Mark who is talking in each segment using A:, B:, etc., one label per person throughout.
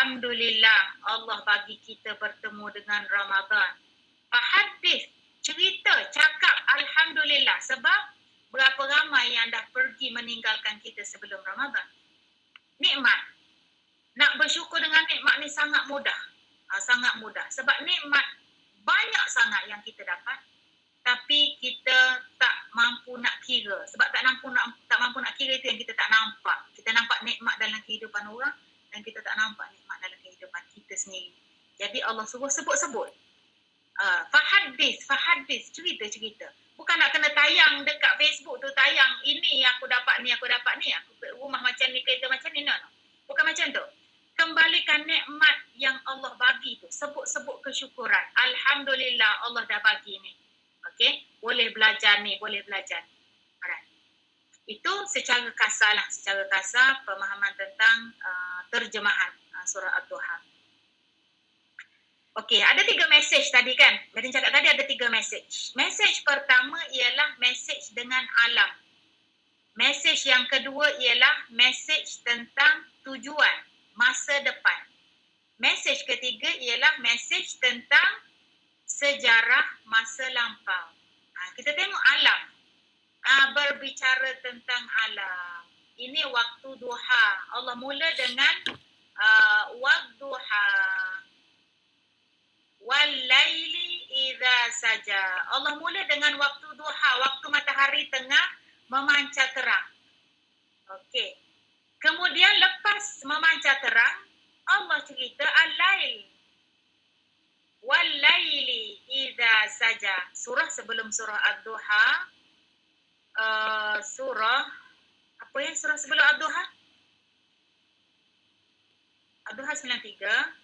A: Alhamdulillah Allah bagi kita bertemu dengan Ramadan. Hadis, cerita, cakap Alhamdulillah. Sebab berapa ramai yang dah pergi meninggalkan kita sebelum Ramadan. Nikmat. Nak bersyukur dengan nikmat ni sangat mudah. Sangat mudah. Sebab nikmat banyak sangat yang kita dapat. Tapi kita tak mampu nak kira. Sebab tak mampu nak kira itu yang kita tak nampak. Kita nampak nikmat dalam kehidupan orang dan kita tak nampak nikmat dalam kehidupan kita sendiri. Jadi Allah suruh sebut-sebut. Fahadis, cerita-cerita. Bukan nak kena tayang dekat Facebook tu, tayang ini aku dapat ni, aku rumah macam ni, kereta macam ni, no. Bukan macam tu. Kembalikan nikmat yang Allah bagi tu. Sebut-sebut kesyukuran. Alhamdulillah Allah dah bagi ni. Okey, boleh belajar ni, boleh belajar ni. Alright. Itu secara kasar lah, secara kasar pemahaman tentang terjemahan surah Ad-Duha. Okey, ada 3 mesej tadi kan? Madin cakap tadi ada 3 mesej. Mesej pertama ialah mesej dengan alam. Mesej yang kedua ialah mesej tentang tujuan, masa depan. Mesej ketiga ialah mesej tentang sejarah masa lampau. Kita tengok alam. Berbicara tentang alam. Ini waktu duha. Allah mula dengan wadduha. Wal-laili idza saja. Allah mula dengan waktu duha, waktu matahari tengah memancar terang. Okey. Kemudian lepas memancar terang, Allah cerita al-lail. Wal-laili idza saja. Surah sebelum surah Ad-Duha. Surah apa ya? Surah sebelum Ad-Duha? Ad-Duha 93.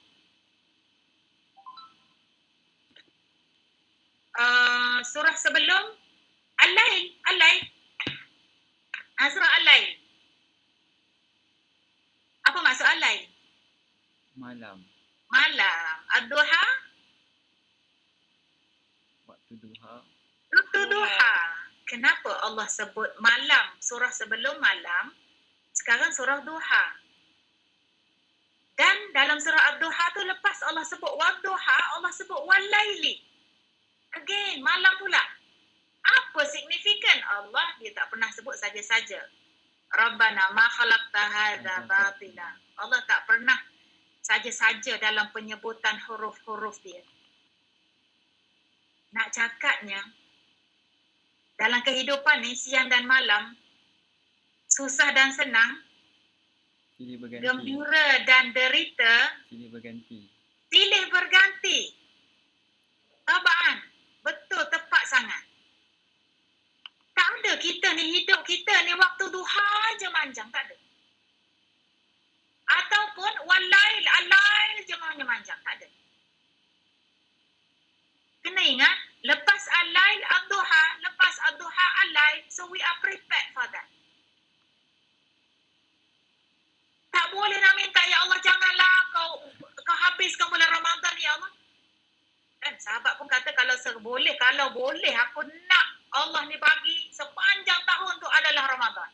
A: Surah sebelum Al-Lail. Surah Al-Lail. Apa maksud Al-Lail?
B: Malam.
A: Ad-Duha?
B: Waktu duha.
A: Waktu duha. Kenapa Allah sebut malam? Surah sebelum malam. Sekarang surah duha. Dan dalam surah Ad-Duha tu lepas Allah sebut wadduha, Allah sebut wal-laili. Again, malam pula. Apa signifikan? Allah dia tak pernah sebut saja-saja. Rabbana ma khalaqta hadza batila. Allah tak pernah saja-saja dalam penyebutan huruf-huruf dia. Nak cakapnya, dalam kehidupan ni siang dan malam, susah dan senang,
B: silih berganti.
A: Gembira dan derita,
B: silih
A: berganti. Tabaan, betul, tepat sangat. Tak ada kita ni, hidup kita ni waktu duha je manjang, tak ada. Ataupun al-lail je manjang, tak ada. Kena ingat, lepas al-lail ad-duha, lepas ad-duha al-lail, so we are prepared for that. Tak boleh nak minta, ya Allah janganlah kau habiskan bulan Ramadan, ya Allah. Kan sahabat pun kata kalau boleh aku nak Allah ni bagi sepanjang tahun tu adalah Ramadan.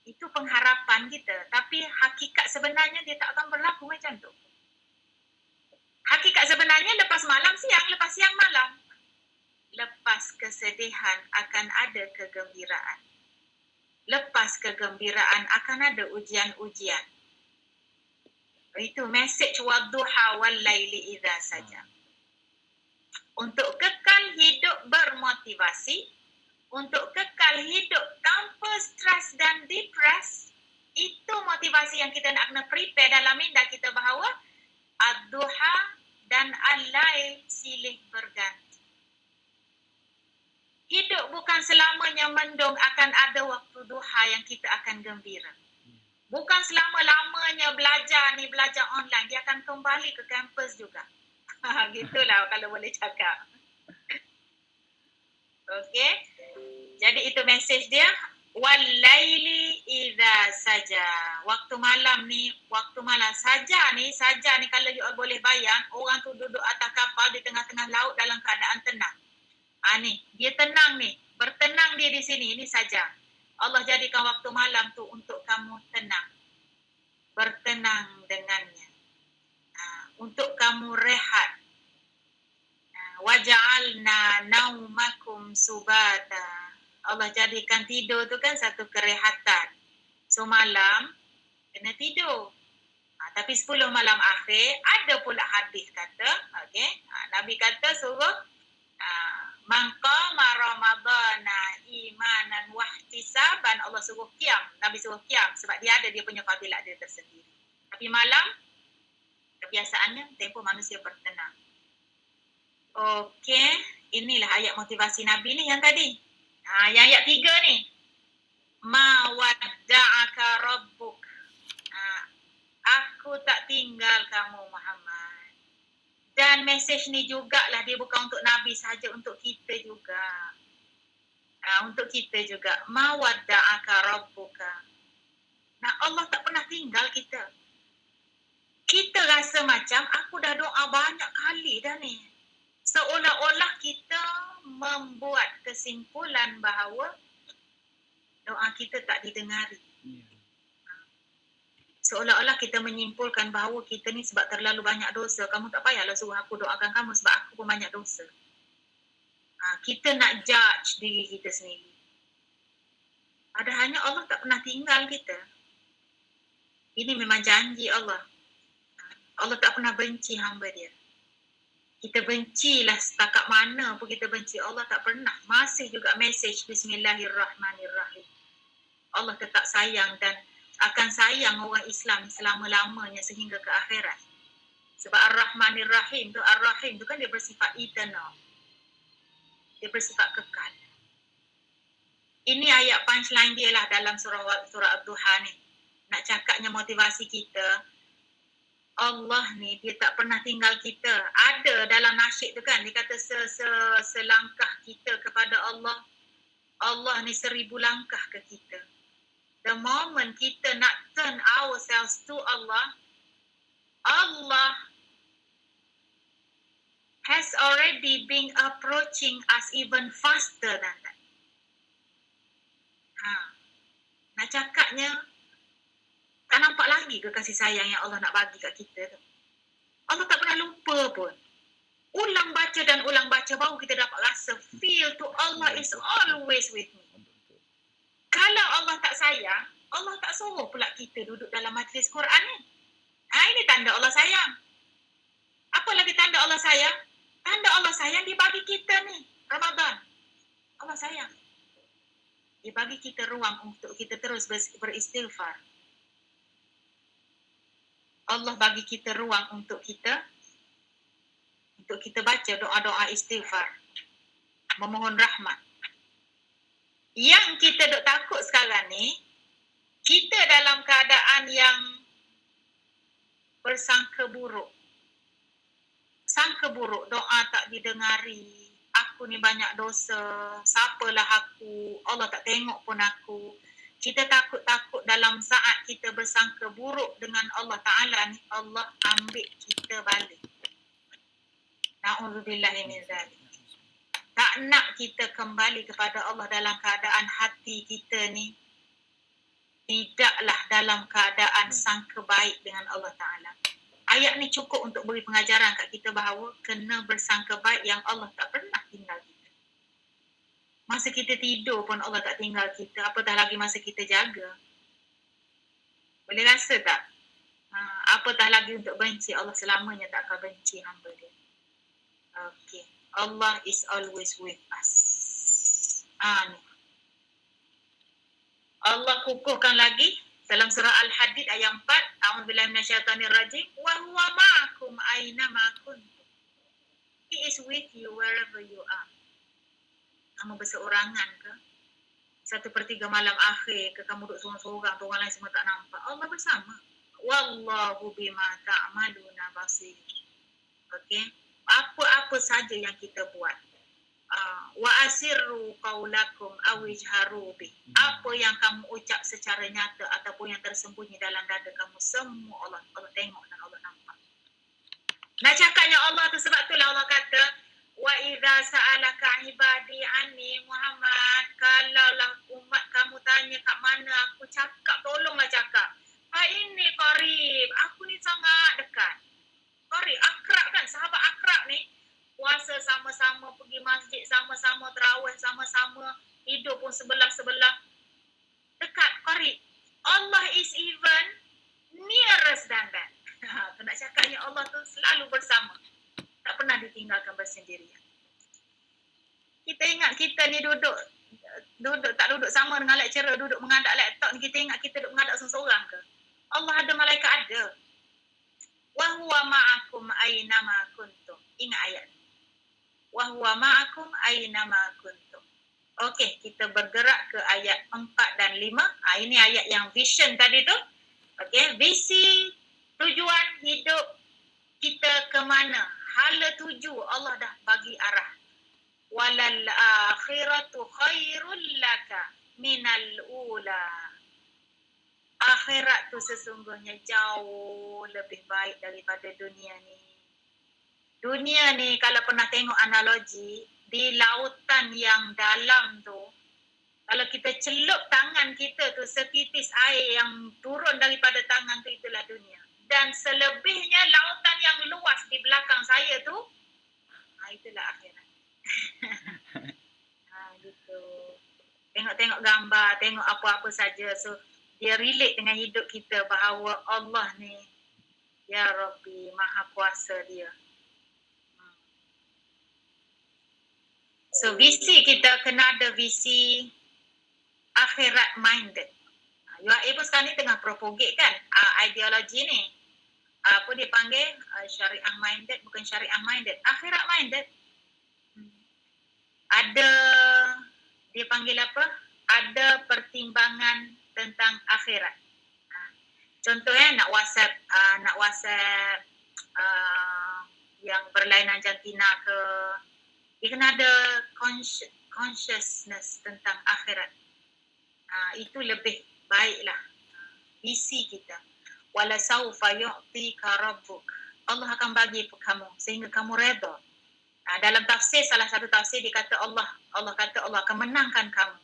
A: Itu pengharapan kita, tapi hakikat sebenarnya dia tak akan berlaku macam tu. Hakikat sebenarnya lepas malam siang, lepas siang malam. Lepas kesedihan akan ada kegembiraan. Lepas kegembiraan akan ada ujian-ujian. Itu mesej wadduha wal-laili idza saja. Untuk kekal hidup bermotivasi, untuk kekal hidup tanpa stres dan depres, itu motivasi yang kita nak kena prepare dalam minda kita bahawa ad-duha dan al-lail silih berganti. Hidup bukan selamanya mendung, akan ada waktu duha yang kita akan gembira. Bukan selama-lamanya belajar online, dia akan kembali ke kampus juga. Gitulah kalau boleh cakap. Okey. Jadi itu mesej dia, wal-laili idza saja. Waktu malam saja ni kalau you all boleh bayang, orang tu duduk atas kapal di tengah-tengah laut dalam keadaan tenang. Ni, dia tenang ni, bertenang dia di sini, ini saja. Allah jadikan waktu malam tu untuk kamu tenang. Bertenang dengannya. kamu rehat. Waja'alna naumakum subata. Allah jadikan tidur tu kan satu kerehatan. So malam kena tidur. Tapi 10 malam akhir ada pula hadis kata, okey. Nabi kata suruh man qama ramadana imanan wahtisaban, Allah suruh qiyam. Nabi suruh qiyam sebab dia ada dia punya fadilat dia tersendiri. Tapi malam kebiasaannya tempoh manusia bertenang. Okey, inilah ayat motivasi Nabi ni yang tadi. Yang ayat 3 ni. Ma wadda'aka rabbuk. Aku tak tinggal kamu Muhammad. Dan mesej ni jugalah dia bukan untuk Nabi saja, untuk kita juga. Untuk kita juga. Ma wadda'aka rabbuka. Nah, Allah tak pernah tinggal kita. Kita rasa macam aku dah doa banyak kali dah ni. Seolah-olah kita membuat kesimpulan bahawa doa kita tak didengari. Seolah-olah kita menyimpulkan bahawa kita ni sebab terlalu banyak dosa. Kamu tak payahlah suruh aku doakan kamu sebab aku pun banyak dosa. Kita nak judge diri kita sendiri. Padahalnya Allah tak pernah tinggal kita. Ini memang janji Allah. Allah tak pernah benci hamba dia. Kita bencilah setakat mana pun kita benci Allah, tak pernah. Masih juga mesej Bismillahirrahmanirrahim. Allah tetap sayang dan akan sayang orang Islam selama-lamanya sehingga ke akhirat. Sebab Ar-Rahmanir-Rahim tu, Ar-Rahim tu kan dia bersifat eternal. Dia bersifat kekal. Ini ayat punchline dia lah dalam surah Ad-Duha ni. Nak cakapnya motivasi kita, Allah ni dia tak pernah tinggal kita. Ada dalam nasyid tu kan, dia kata selangkah kita kepada Allah, Allah ni 1000 langkah ke kita. The moment kita nak turn ourselves to Allah, Allah has already been approaching us even faster than that. Nak cakapnya, tak nampak lagi ke kasih sayang yang Allah nak bagi kat kita tu. Allah tak pernah lupa pun. Ulang baca dan ulang baca baru kita dapat rasa feel to Allah is always with me. Kalau Allah tak sayang, Allah tak suruh pula kita duduk dalam majlis Quran ni. Ini tanda Allah sayang. Apa lagi tanda Allah sayang? Tanda Allah sayang dia bagi kita ni Ramadan. Allah sayang. Dia bagi kita ruang untuk kita terus beristighfar. Allah bagi kita ruang untuk kita baca doa-doa istighfar, memohon rahmat. Yang kita duk takut sekarang ni, kita dalam keadaan yang bersangka buruk. Sangka buruk, doa tak didengari, aku ni banyak dosa, siapalah aku, Allah tak tengok pun aku. Kita takut-takut dalam saat kita bersangka buruk dengan Allah Ta'ala ni, Allah ambil kita balik. Na'udzubillahi min zalik. Tak nak kita kembali kepada Allah dalam keadaan hati kita ni tidaklah dalam keadaan sangka baik dengan Allah Ta'ala. Ayat ni cukup untuk beri pengajaran kat kita bahawa kena bersangka baik yang Allah tak pernah tinggal kita. Masa kita tidur pun Allah tak tinggal kita, apatah lagi masa kita jaga. Boleh rasa tak? Apatah lagi untuk benci, Allah selamanya tak akan benci hamba dia. Okay. Allah is always with us. Ni. Allah kukuhkan lagi dalam surah Al-Hadid ayat 4. A'udzubillahi minasyaitonirrajim. Wa huwa ma'akum aina ma kuntum. He is with you wherever you are. Kamu berseorangan ke? 1/3 malam akhir ke? Kamu duduk seorang-seorang tu orang lain semua tak nampak? Allah bersama. Wallahu bima ta'maluna basir. Okay? Apa-apa saja yang kita buat. Wa asirru qaulakum aw ijharu bi. Apa yang kamu ucap secara nyata ataupun yang tersembunyi dalam dada kamu, semua Allah tengok dan Allah nampak. Nak cakapnya Allah tu sebab itulah Allah kata wa idza sa'alaka ibadi anni Muhammad, kalaulah umat kamu tanya kat mana aku, cakap, tolonglah cakap. Fa inni qarib, aku ni sangat dekat. Qarib, akrab sama-sama, hidup pun sebelah-sebelah, dekat, qarib. Allah is even nearest than that. Tu nak cakapnya Allah tu selalu bersama. Tak pernah ditinggalkan bersendirian. Kita ingat kita ni duduk tak duduk sama dengan lecturer, duduk menghadap laptop ni, kita ingat kita duduk menghadap seseorang ke? Allah ada, malaikat ada. Wa huwa ma'akum aina ma kuntum. Ingat ayat ni. Wa huwa ma'akum aina ma kuntum. Okey, kita bergerak ke ayat 4 dan 5. Ini ayat yang vision tadi tu. Okey, visi, tujuan hidup kita ke mana? Hala tuju Allah dah bagi arah. Walal akhiratu khairul laka minal ula. Akhirat tu sesungguhnya jauh lebih baik daripada dunia ni. Dunia ni kalau pernah tengok analogi, di lautan yang dalam tu, kalau kita celup tangan kita tu, setitis air yang turun daripada tangan tu, itulah dunia. Dan selebihnya lautan yang luas di belakang saya tu, itulah akhirat. Gitu. Tengok-tengok gambar, tengok apa-apa saja. So dia relate dengan hidup kita bahawa Allah ni, Ya Rabbi, Maha Kuasa dia. So visi kita kena ada visi akhirat minded. UAE pun sekarang ni tengah propagate kan ideologi ni. Apa dia panggil? Syariah minded, bukan syariah minded, akhirat minded. Ada, dia panggil apa? Ada pertimbangan tentang akhirat. Contohnya nak WhatsApp yang berlainan jantina ke, dia kena ada consciousness tentang akhirat. Itu lebih baiklah visi kita. Wala saufa yu'tika rabbuk. Allah akan bagi kamu sehingga kamu redha. Dalam tafsir, salah satu tafsir dia kata Allah kata Allah akan menangkan kamu.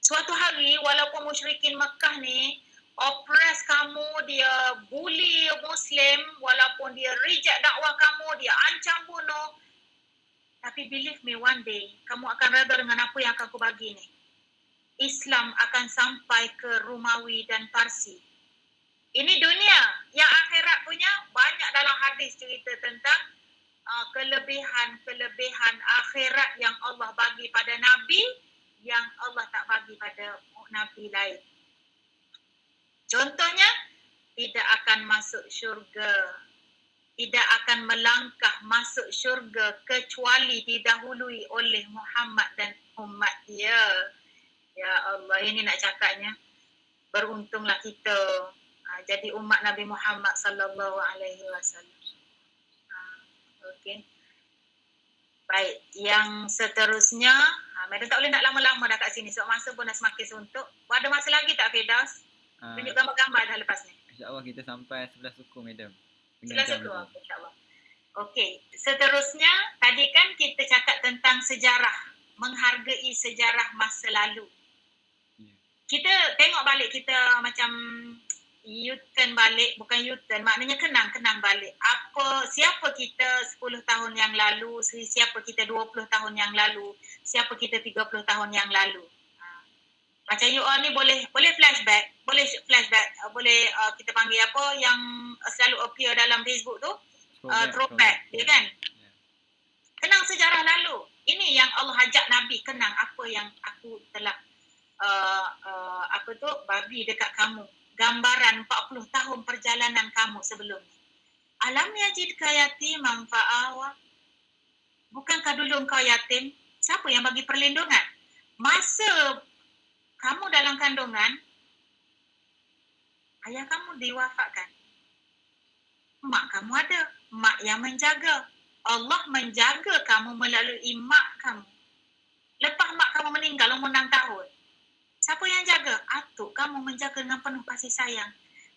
A: Suatu hari walaupun musyrikin Mekah ni oppress kamu, dia bully Muslim, walaupun dia reject dakwah kamu, dia ancam bunuh, tapi believe me, one day kamu akan redha dengan apa yang akan aku bagi ni. Islam akan sampai ke Romawi dan Parsi. Ini dunia. Yang akhirat punya banyak dalam hadis cerita tentang kelebihan akhirat yang Allah bagi pada Nabi, yang Allah tak bagi pada Nabi lain. Contohnya, tidak akan masuk syurga, tidak akan melangkah masuk syurga kecuali didahului oleh Muhammad dan umat dia. Ya Allah, ini nak cakapnya, beruntunglah kita jadi umat Nabi Muhammad sallallahu alaihi wasallam. Okey. Baik, yang seterusnya, Madam tak boleh nak lama-lama dah kat sini sebab masa pun dah semakin suntuk. Ada masa lagi tak, Firdaus? Tunjuk gambar-gambar dah lepas ni.
B: InsyaAllah kita sampai 11 suku, Madam.
A: 11 suku, insyaAllah. Okey, seterusnya tadi kan kita cakap tentang sejarah, menghargai sejarah masa lalu. Kita tengok balik, kita macam U-turn balik, bukan U-turn, maknanya kenang balik. Siapa kita 10 tahun yang lalu, siapa kita 20 tahun yang lalu, siapa kita 30 tahun yang lalu. Macam you all ni boleh flashback, boleh kita panggil apa yang selalu appear dalam Facebook tu, throwback, ya kan? Kenang sejarah lalu. Ini yang Allah ajak Nabi, kenang apa yang aku telah bagi dekat kamu. Gambaran 40 tahun perjalanan kamu sebelum ni. Alam yajidka yatiman fa'awa. Bukankah dulu engkau yatim? Siapa yang bagi perlindungan? Masa kamu dalam kandungan, ayah kamu diwafatkan. Mak kamu ada. Mak yang menjaga. Allah menjaga kamu melalui mak kamu. Lepas mak kamu meninggal umur 6 tahun. Siapa yang jaga? Atuk kamu menjaga dengan penuh kasih sayang.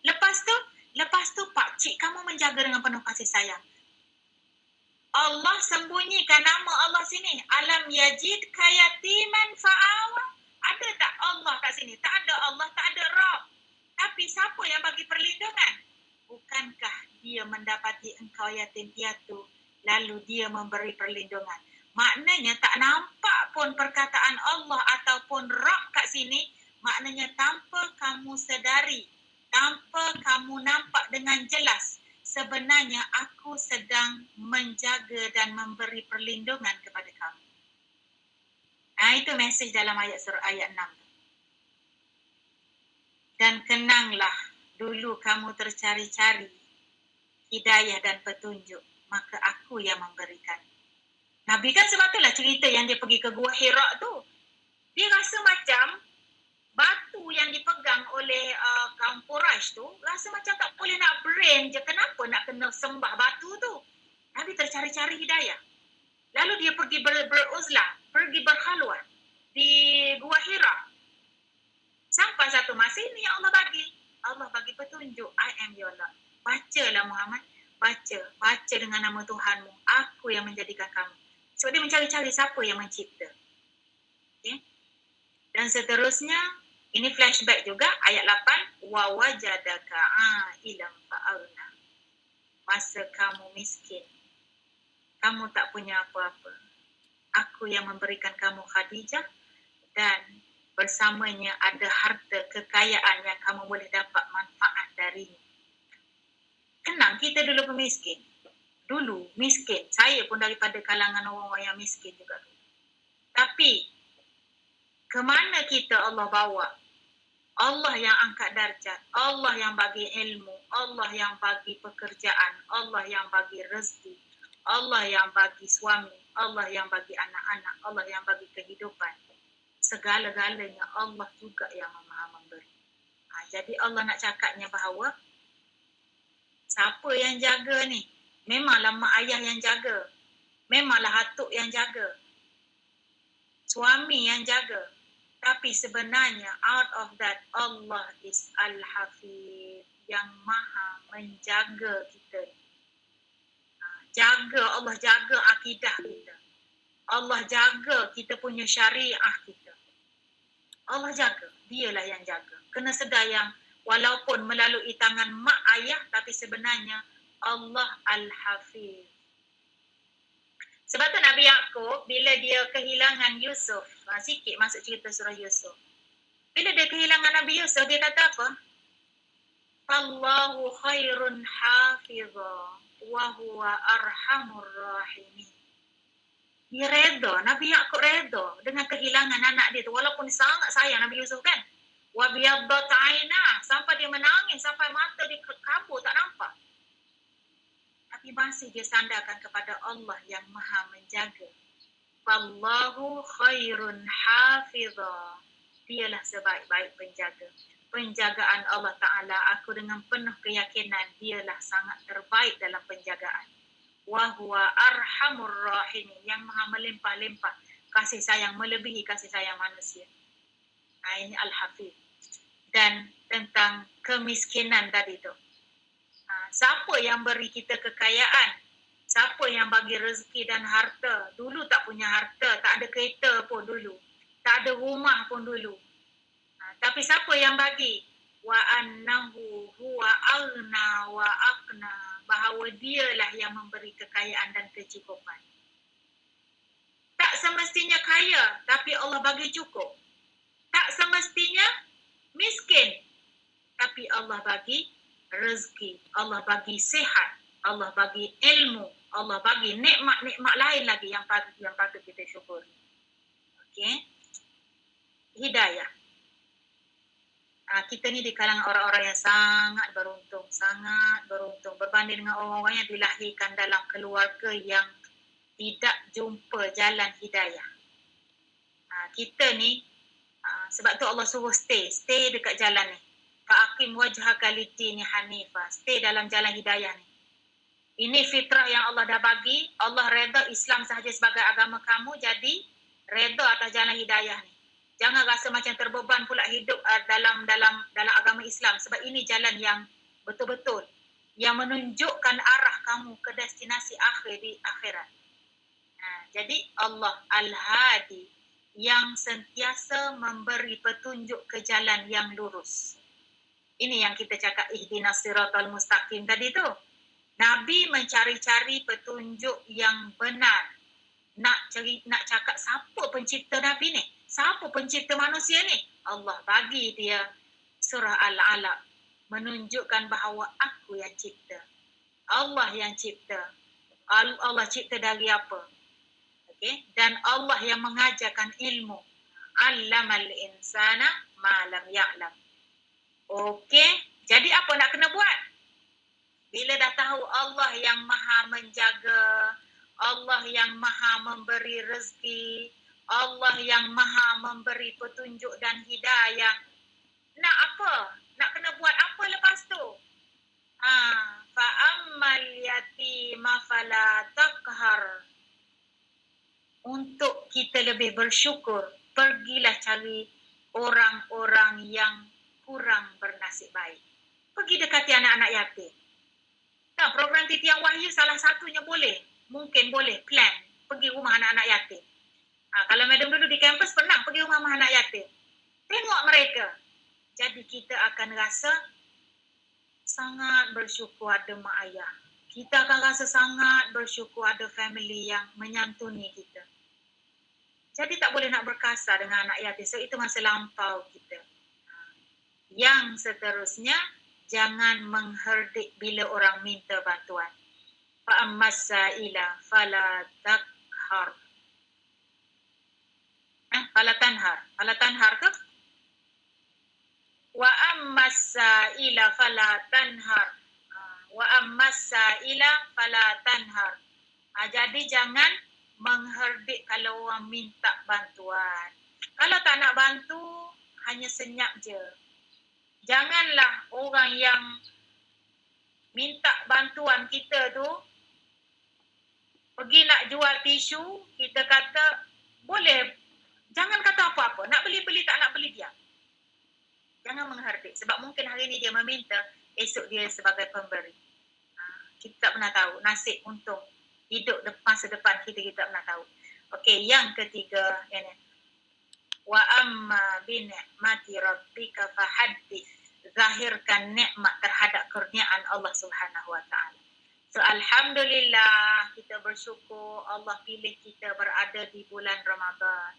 A: Lepas tu pakcik kamu menjaga dengan penuh kasih sayang. Allah sembunyikan nama Allah sini. Alam yajidka yatiman fa'awa. Ada tak Allah kat sini? Tak ada Allah, tak ada Rabb. Tapi siapa yang bagi perlindungan? Bukankah dia mendapati engkau yatim piatu, lalu dia memberi perlindungan? Maknanya tak nampak pun perkataan Allah ataupun Rabb kat sini, maknanya tanpa kamu sedari, tanpa kamu nampak dengan jelas, sebenarnya aku sedang menjaga dan memberi perlindungan kepada kamu. Itu mesej dalam ayat 6. Dan kenanglah, dulu kamu tercari-cari hidayah dan petunjuk, maka aku yang memberikan. Nabi kan sebab itulah cerita yang dia pergi ke Gua Hira tu. Dia rasa macam batu yang dipegang oleh kaum Quraisy tu, rasa macam tak boleh nak brain je. Kenapa nak kena sembah batu tu? Nabi tercari-cari hidayah. Lalu dia pergi beruzlah, pergi berkhalwat di Gua Hira. Sampai satu masa ini yang Allah bagi petunjuk. I am your Lord. Bacalah Muhammad. Baca dengan nama Tuhanmu. Aku yang menjadikan kamu. So dia mencari-cari siapa yang mencipta. Okay? Dan seterusnya, ini flashback juga, ayat 8. Wa wajadaka ilam fa'arna. Masa kamu miskin, kamu tak punya apa-apa. Aku yang memberikan kamu Khadijah dan bersamanya ada harta kekayaan yang kamu boleh dapat manfaat darinya. Kenang, kita dulu pemiskin. Dulu miskin. Saya pun daripada kalangan orang-orang yang miskin juga. Tapi kemana kita Allah bawa? Allah yang angkat darjat, Allah yang bagi ilmu, Allah yang bagi pekerjaan, Allah yang bagi rezeki, Allah yang bagi suami, Allah yang bagi anak-anak, Allah yang bagi kehidupan. Segala-galanya Allah juga yang Maha memberi. Jadi Allah nak cakapnya bahawa siapa yang jaga ni? Memanglah mak ayah yang jaga. Memanglah atuk yang jaga. Suami yang jaga. Tapi sebenarnya out of that Allah is Al-Hafiz, yang Maha menjaga kita. Allah jaga akidah kita. Allah jaga kita punya syariah kita. Allah jaga, dialah yang jaga. Kena sedar yang walaupun melalui tangan mak ayah, tapi sebenarnya Allah Al-Hafiz. Sebab tu Nabi Yaqub bila dia kehilangan Yusuf, sikit masuk cerita surah Yusuf. Bila dia kehilangan Nabi Yusuf, dia kata apa? Allahu khairun hafizha wa huwa arhamur rahimin. Dia reda, Nabi Yaqub reda dengan kehilangan anak dia tu, walaupun sangat sayang Nabi Yusuf kan. Wa biyaddat aina, sampai dia menangis, sampai mata dia kabur tak nampak. Tapi masih dia sandarkan kepada Allah yang Maha menjaga. Wallahu khairun hafizha. Dialah sebaik-baik penjaga. Penjagaan Allah Ta'ala, aku dengan penuh keyakinan dialah sangat terbaik dalam penjagaan. Wa huwa arhamur rahimin, yang Maha melimpah-limpah kasih sayang, melebihi kasih sayang manusia. Ini Al-Hafiz. Dan tentang kemiskinan tadi tu. Siapa yang beri kita kekayaan? Siapa yang bagi rezeki dan harta? Dulu tak punya harta, tak ada kereta pun dulu. Tak ada rumah pun dulu. Tapi siapa yang bagi? Wa annahu huwa aghna wa aqna. Bahawa dialah yang memberi kekayaan dan kecukupan. Tak semestinya kaya, tapi Allah bagi cukup. Tak semestinya miskin, tapi Allah bagi rezeki, Allah bagi sihat, Allah bagi ilmu, Allah bagi nikmat-nikmat lain lagi yang patut kita syukuri. Okey. Hidayah. Kita ni di kalangan orang-orang yang sangat beruntung berbanding dengan orang-orang yang dilahirkan dalam keluarga yang tidak jumpa jalan hidayah. Kita ni sebab tu Allah suruh stay dekat jalan ni. Fa'aqim wajhaka lid-dini hanifa. Stay dalam jalan hidayah ni. Ini fitrah yang Allah dah bagi. Allah reda Islam sahaja sebagai agama kamu, jadi reda atas jalan hidayah ni. Jangan rasa macam terbeban pula hidup dalam agama Islam, sebab ini jalan yang betul-betul yang menunjukkan arah kamu ke destinasi akhir di akhirat. Jadi Allah Al-Hadi, yang sentiasa memberi petunjuk ke jalan yang lurus. Ini yang kita cakap ihdinas siratal mustaqim tadi tu. Nabi mencari-cari petunjuk yang benar. nak cakap siapa pencipta Nabi ni? Siapa pencipta manusia ni? Allah bagi dia surah Al-Alaq menunjukkan bahawa aku yang cipta. Allah yang cipta. Allah cipta dari apa? Okay? Dan Allah yang mengajarkan ilmu. Allamal insana ma lam ya'lam. Okey, jadi apa nak kena buat? Bila dah tahu Allah yang maha menjaga, Allah yang maha memberi rezeki, Allah yang maha memberi petunjuk dan hidayah, nak apa? Nak kena buat apa lepas tu? Fa'ammal yatima fala taqhar. Untuk kita lebih bersyukur, pergilah cari orang-orang yang kurang bernasib baik. Pergi dekati anak-anak yatim. Nah, program Titian Wahyu salah satunya boleh. Mungkin boleh plan pergi rumah anak-anak yatim. Kalau madam dulu di kampus pernah pergi rumah anak yatim. Tengok mereka. Jadi kita akan rasa sangat bersyukur ada mak ayah. Kita akan rasa sangat bersyukur ada family yang menyantuni kita. Jadi tak boleh nak berkasar dengan anak yatim. So itu masa lampau kita. Yang seterusnya, jangan mengherdik bila orang minta bantuan. Fa'ammas sa'ila fala takhar. Fala tanhar. Fala tanhar ke? Wa ammas sa'ila fala tanhar. Wa ammas sa'ila fala tanhar. Jadi jangan mengherdik kalau orang minta bantuan. Kalau tak nak bantu, hanya senyap je. Janganlah orang yang minta bantuan kita tu pergi nak jual tisu, kita kata boleh. Jangan kata apa-apa. Nak beli-beli, tak nak beli diam. Jangan mengherdik. Sebab mungkin hari ni dia meminta, esok dia sebagai pemberi. Kita tak pernah tahu. Nasib untung. Hidup masa depan kita tak pernah tahu. Okey, yang ketiga. Ini. Wa amma bi ni'mati rabbika fahaddits. Zahirkan nikmat terhadap kurniaan Allah Subhanahu wa taala. So alhamdulillah kita bersyukur Allah pilih kita berada di bulan Ramadan.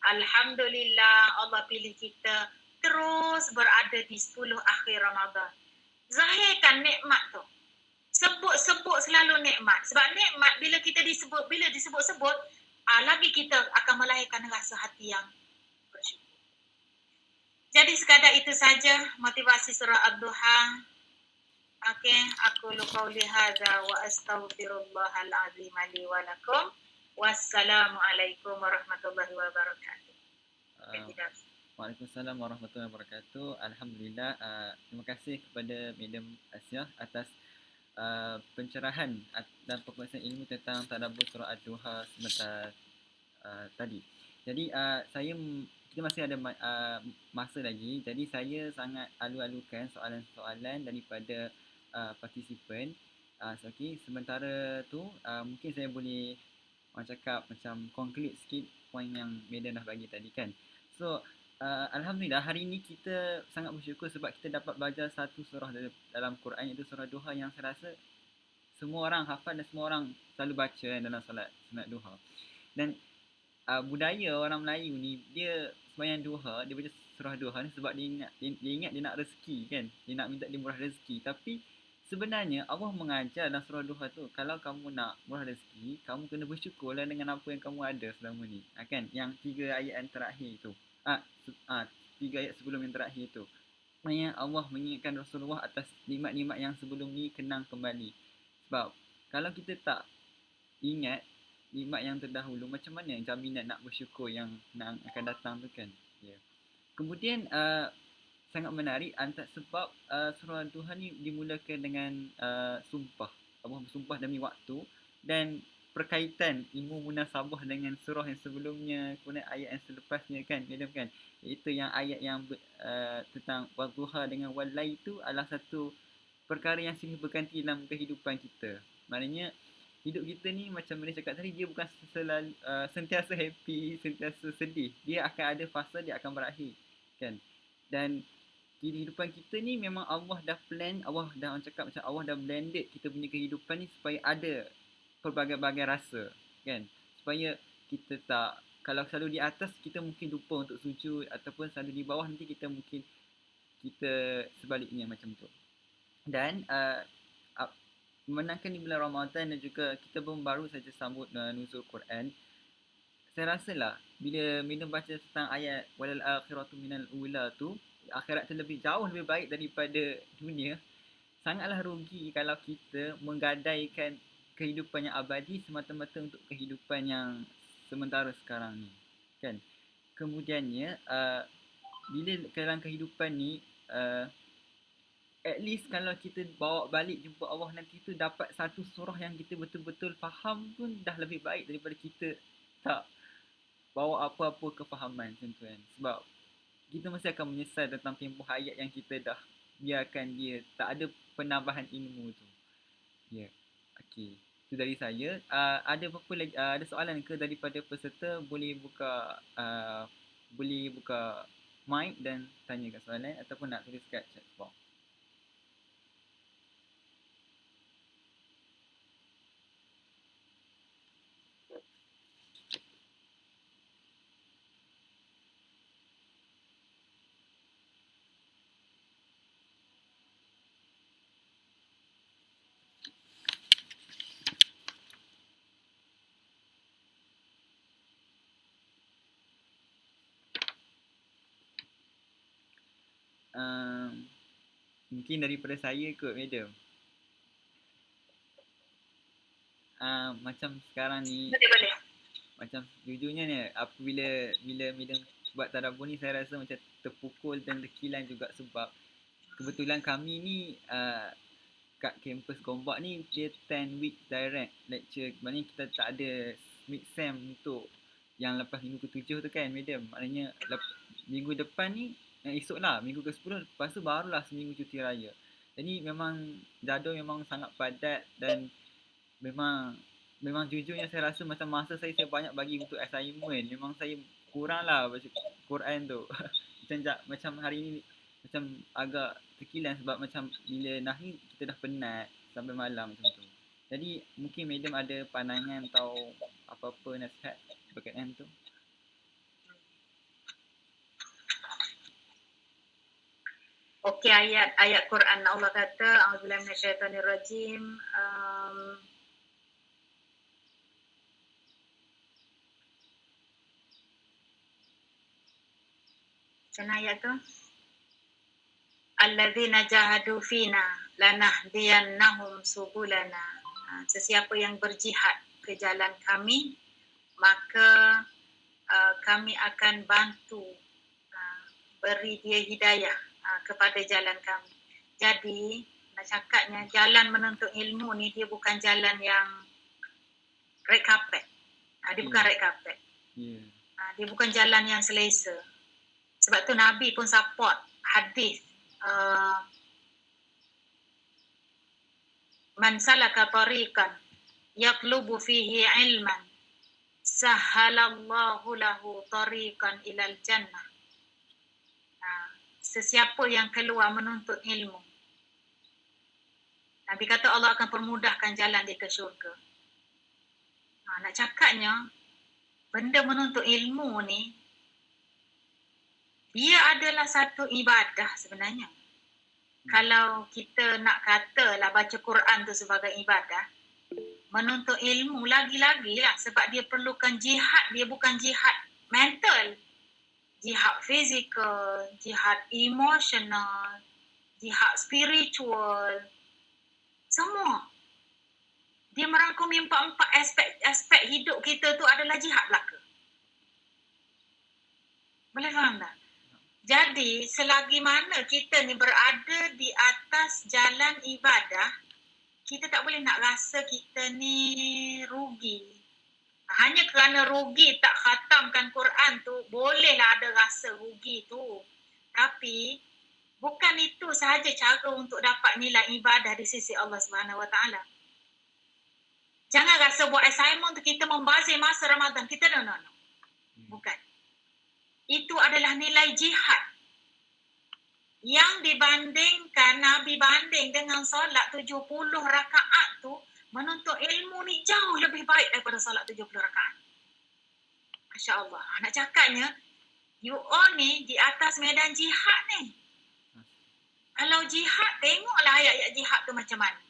A: Alhamdulillah Allah pilih kita terus berada di 10 akhir Ramadan. Zahirkan nikmat tu. Sebut-sebut selalu nikmat. Sebab nikmat bila kita disebut-sebut, lagi kita akan melahirkan rasa hati yang bersyukur. Jadi sekadar itu saja motivasi surah Ad-Duha. Okey, aku qauli hadza wa astaghfirullahal azim li wa lakum. Wassalamualaikum warahmatullahi wabarakatuh.
B: Waalaikumsalam warahmatullahi wabarakatuh. Alhamdulillah, terima kasih kepada Madam Asiah atas pencerahan dan pembahasan ilmu tentang tadabbur surah Ad-Duha sebentar tadi. Jadi kita masih ada masa lagi. Jadi saya sangat alu-alukan soalan-soalan daripada partisipan. Okay, sementara tu mungkin saya boleh orang cakap macam conclude sikit poin yang Madam dah bagi tadi kan. So Alhamdulillah hari ni kita sangat bersyukur sebab kita dapat belajar satu surah dalam Quran, iaitu surah Duha, yang saya rasa semua orang hafal dan semua orang selalu baca dalam sunat duha. Dan budaya orang Melayu ni, dia sembahyang duha, dia baca surah duha ni sebab dia ingat dia nak rezeki kan. Dia nak minta dia murah rezeki. Tapi sebenarnya Allah mengajar dalam surah duha tu, kalau kamu nak murah rezeki, kamu kena bersyukurlah dengan apa yang kamu ada selama ni. Kan? Yang 3 ayat yang terakhir tu. 3 ayat sebelum yang terakhir tu. Maksudnya Allah mengingatkan Rasulullah atas nikmat-nikmat yang sebelum ni kenang kembali. Sebab kalau kita tak ingat nikmat yang terdahulu, macam mana jaminan nak bersyukur yang akan datang tu kan. Yeah. Kemudian sangat menarik sebab surah Duha ni dimulakan dengan sumpah. Allah bersumpah demi waktu dan perkaitan ilmu munasabah dengan surah yang sebelumnya, kemudian ayat yang selepasnya kan, kan? Iaitu yang ayat yang tentang wadduha dengan walai itu adalah satu perkara yang silih berganti dalam kehidupan kita. Maknanya hidup kita ni macam Mary cakap tadi, dia bukan selalu sentiasa happy, sentiasa sedih. Dia akan ada fasa dia akan berakhir kan. Dan kehidupan kita ni memang Allah dah plan, Allah dah cakap macam Allah dah blended kita punya kehidupan ni supaya ada pelbagai-bagai rasa kan. supaya kita tak, kalau selalu di atas kita mungkin lupa untuk sujud, ataupun selalu di bawah nanti kita mungkin kita sebaliknya macam tu. Dan menangkan di bulan Ramadan dan juga kita pun baru saja sambut nuzul Quran, saya rasalah bila baca tentang ayat walal akhiratu minal ula tu, akhirat tu jauh lebih baik daripada dunia, sangatlah rugi kalau kita menggadaikan kehidupan yang abadi semata-mata untuk kehidupan yang sementara sekarang ni, kan. Kemudiannya bila dalam kehidupan ni at least kalau kita bawa balik jumpa Allah nanti tu, dapat satu surah yang kita betul-betul faham pun dah lebih baik daripada kita tak bawa apa-apa kefahaman macam tu kan. Sebab kita mesti akan menyesal tentang tempoh hayat yang kita dah biarkan dia tak ada penambahan ilmu tu. Ya. Okey. Itu dari saya. Ada apa-apa lagi, ada soalan ke daripada peserta? Boleh buka mic dan tanyakan soalan ataupun nak tulis kat chat box. Mungkin daripada saya kot, madam. Macam sekarang ni,
A: Boleh.
B: macam jujurnya ni, bila madam buat tadabbur ni, saya rasa macam terpukul dan terkilan juga, sebab kebetulan kami ni kat kampus Gombak ni dia 10 week direct lecture. Maknanya kita tak ada mid sem untuk yang lepas minggu ke-7 tu kan, madam. Maknanya minggu depan ni, esok lah, minggu ke-10, lepas tu barulah seminggu cuti raya. Jadi memang jadual memang sangat padat, dan memang jujurnya saya rasa macam masa saya banyak bagi untuk assignment. Memang saya kurang lah baca Quran tu. macam hari ni macam agak terkilan, sebab macam bila nahi kita dah penat sampai malam macam tu. Jadi mungkin madam ada pandangan atau apa-apa nasihat berkaitan tu?
A: Okey, ayat Quran Allah kata, a'udzubillahi minasyaitonirrajim. Macam mana ayat tu? Alladzina jahadu fina lanahdiyannahum subulana. Sesiapa yang berjihad ke jalan kami, maka kami akan bantu beri dia hidayah kepada jalan kami. Jadi nak cakapnya, jalan menuntut ilmu ni dia bukan jalan yang red carpet. Dia bukan red carpet. Dia bukan jalan yang selesa. Sebab tu Nabi pun support hadis man salaka tariqan yatlubu fihi ilman sahhalallahu lahu tariqan ilal jannah. Sesiapa yang keluar menuntut ilmu, Nabi kata Allah akan permudahkan jalan dia ke syurga. Nak cakapnya, benda menuntut ilmu ni, dia adalah satu ibadah sebenarnya. Kalau kita nak katalah baca Quran tu sebagai ibadah, menuntut ilmu lagi-lagi lah, sebab dia perlukan jihad. Dia bukan jihad mental, jihad fizikal, jihad emosional, jihad spiritual, semua. Dia merangkumi 4 aspek hidup kita tu adalah jihad belaka. Boleh faham tak? Jadi selagi mana kita ni berada di atas jalan ibadah, kita tak boleh nak rasa kita ni rugi. Hanya kerana rugi tak khatamkan Quran tu, bolehlah ada rasa rugi tu. Tapi bukan itu sahaja cara untuk dapat nilai ibadah di sisi Allah SWT. Jangan rasa buat assignment tu kita membazir masa Ramadan. Kita no. Bukan. Itu adalah nilai jihad yang dibandingkan, Nabi banding dengan solat 70 rakaat tu, menuntut ilmu ni jauh lebih baik daripada solat 70 rakaat. Masya Allah. Nak cakapnya, you all ni di atas medan jihad ni. Kalau jihad, tengoklah ayat-ayat jihad tu macam mana.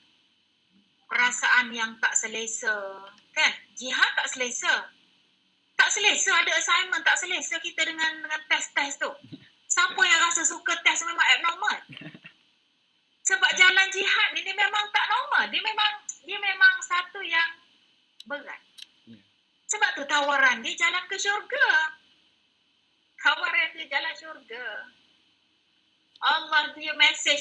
A: Perasaan yang tak selesa. Kan? Jihad tak selesa. Tak selesa, ada assignment tak selesa kita dengan test-test tu. Siapa yang rasa suka test memang abnormal. Sebab jalan jihad ni dia memang tak normal. Dia memang satu yang berat. Sebab tu tawaran dia jalan ke syurga. Tawaran dia jalan syurga. Allah dia message